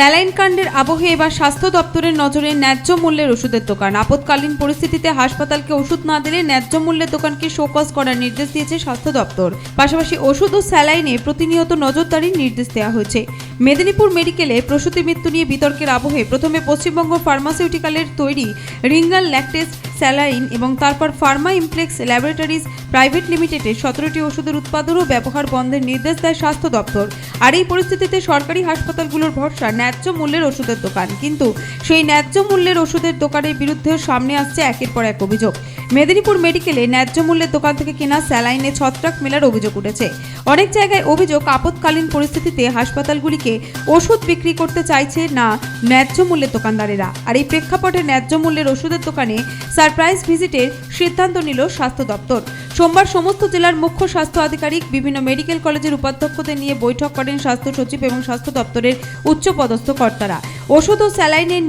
Saline কাণ্ডের আবহে এবার স্বাস্থ্য দপ্তরের নজরে ন্যায্য মূল্যের ওষুধের দোকান। আপৎকালীন পরিস্থিতিতে হাসপাতালকে ওষুধ না দিলে ন্যায্য মূল্যের দোকানকে শোকজ করার নির্দেশ দিয়েছে স্বাস্থ্য দপ্তর। পাশাপাশি ওষুধ ও স্যালাইনে প্রতিনিয়ত নজরদারির নির্দেশ দেওয়া হয়েছে। মেদিনীপুর মেডিকেলে প্রসূতি মৃত্যু নিয়ে বিতর্কের আবহে প্রথমে পশ্চিমবঙ্গ ফার্মাসিউটিক্যালের তৈরি রিঙ্গাল ল্যাকটেজ স্যালাইন এবং তারপর ফার্মা ইমপ্লেক্স ল্যাবরেটরিজ প্রাইভেট লিমিটেডের 17টি ওষুধের উৎপাদন ও ব্যবহার বন্ধের নির্দেশ দেয় স্বাস্থ্য দপ্তর। আর এই পরিস্থিতিতে সরকারি হাসপাতালগুলোর ভরসা ন্যায্য মূল্যের ওষুধের দোকান, কিন্তু সেই ন্যায্য মূল্যের ওষুধের দোকানের বিরুদ্ধেও সামনে আসছে একের পর এক অভিযোগ। মেদিনীপুর মেডিকেলে ন্যায্য মূল্যের দোকান থেকে কেনা স্যালাইনে ছত্রাক মেলার অভিযোগ উঠেছে। অনেক জায়গায় অভিযোগ আপৎকালীন পরিস্থিতিতে হাসপাতালগুলিকে ওষুধ বিক্রি করতে চাইছে না ন্যায্য মূল্যের দোকানদারেরা। আর এই প্রেক্ষাপটে ন্যায্য মূল্যের ওষুধের দোকানে সারপ্রাইজ ভিজিটের সিদ্ধান্ত নিল স্বাস্থ্য দপ্তর। সোমবার সমস্ত জেলার মুখ্য স্বাস্থ্য আধিকারিক, বিভিন্ন মেডিকেল কলেজের উপাধ্যক্ষদের নিয়ে বৈঠক করেন স্বাস্থ্য সচিব এবং স্বাস্থ্য দপ্তরের উচ্চপদস্থ কর্তারা। ওষুধ ও স্যালাইনের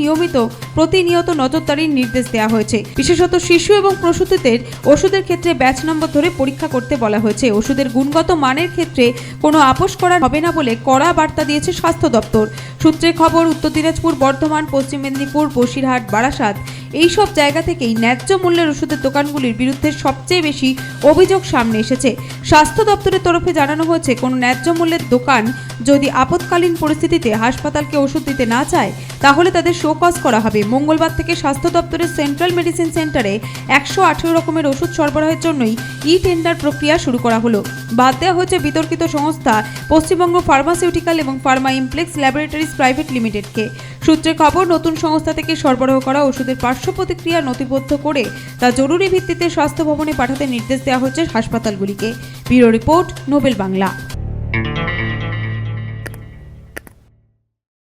প্রতিনিয়ত নজরদারির নির্দেশ দেওয়া হয়েছে। বিশেষত শিশু এবং প্রসূতিদের ওষুধের ক্ষেত্রে ব্যাচ নম্বর ধরে পরীক্ষা করতে বলা হয়েছে। ওষুধের গুণগত মানের ক্ষেত্রে কোনো আপোষ করা হবে না বলে কড়া বার্তা দিয়েছে স্বাস্থ্য দপ্তর। সূত্রে খবর, উত্তর দিনাজপুর, বর্ধমান, পশ্চিম মেদিনীপুর, বসিরহাট, বারাসাত এই সব জায়গা থেকেই ন্যায্য মূল্যের ওষুধের দোকানগুলির বিরুদ্ধে সবচেয়ে বেশি অভিযোগ সামনে এসেছে। স্বাস্থ্য দপ্তরের তরফে জানানো হয়েছে, কোনো ন্যায্য মূল্যের দোকান যদি আপৎকালীন পরিস্থিতিতে হাসপাতালকে ওষুধ দিতে না চায় তাহলে তাদের শোকজ করা হবে। মঙ্গলবার থেকে স্বাস্থ্য দপ্তরের সেন্ট্রাল মেডিসিন সেন্টারে 118 রকমের ওষুধ সরবরাহের জন্যই টেন্ডার প্রক্রিয়া শুরু করা হলো। বাদ দেওয়া হয়েছে বিতর্কিত সংস্থা পশ্চিমবঙ্গ ফার্মাসিউটিক্যাল এবং ফার্মা ইমপ্লেক্স ল্যাবরেটরিজ প্রাইভেট লিমিটেডকে। সূত্রে খবর, নতুন সংস্থা থেকে সরবরাহ করা ওষুধের পার্শ্ব প্রতিক্রিয়া নথিবদ্ধ করে তা জরুরি ভিত্তিতে স্বাস্থ্য ভবনে পাঠাতে নির্দেশ দেওয়া হচ্ছে হাসপাতালগুলিকে। Bureau report, Nobel Bangla.